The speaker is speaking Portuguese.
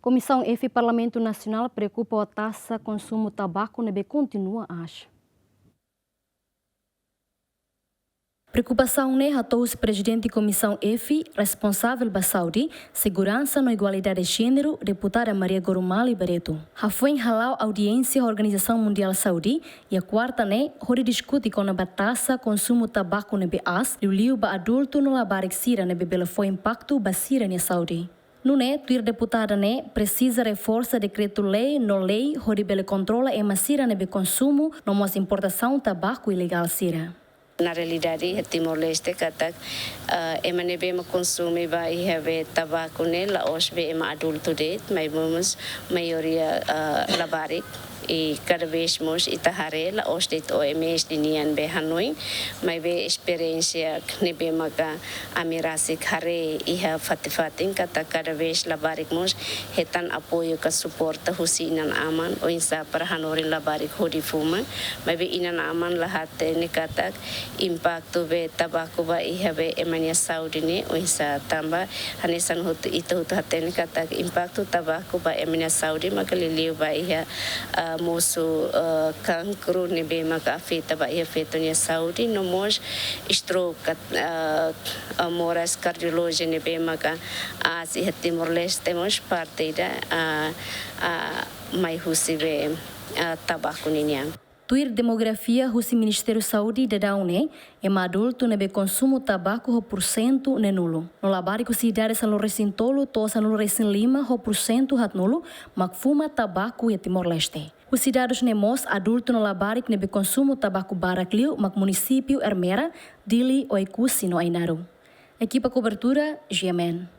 Komisaun Parlamentu Nasional Preokupa a Taxa Konsumu Tabaku nebe Kontiunua acha. Preocupação ne hatou o presidente Komisaun responsável da saúde, segurança e igualdade de gênero, deputada Maria Gorumali Barreto. Ha foi em halau audiência da Organização Mundial da Saúde e a quarta ne hori discute com a taxa consumo tabaco nebe as, e o liu ba adulto no labarik sira nebe bela foi impacto ba sira ne saúde. No ne, tuir deputada ne precisa reforça decreto-lei no lei hori bela controla e masira nebe consumo no mos importação tabaco ilegal sira. Na realidade, Timor-Leste katak emanebe ma consumi ba ihave tabaco ne la osbe ema adulto de, mas vamos maioria labarik e cada vez mais itahare la osdet OMS dinian be Hanoi, mas be experiência nebe maga amirasik hare iha fatifatin kata cada vez labarik mos hetan apoio ka suporta husinan aman o insa para Hanoi labarik hodi fuma, mas be inan aman lahate ne katak impacto be tabaco ba ihave emania saúde ne o insa tamba hanesan hot itu haten katak impacto tabaco ba emania saúde makaliliu ba iha moço cancro nebe maka afeta ba afeta nia saúde no mos stroke moras cardiologia nebe maka as Timor-Leste mos parte da mai husive tabaco ninia. Tuir demografia husi Ministério Saúde de Daune é adulto nebe consumo tabaco ho % ne nulo. No labarico cidade São Lourenço Tolo to São Lourenço Lima ho % hat nulo, mak fuma tabaco e Timor-Leste. Os cidades nemos adulto no labarico nebe consumo tabaco baracliu mak município Ermera, Dili ou Ekusi no Ainaru. Equipa cobertura GMN.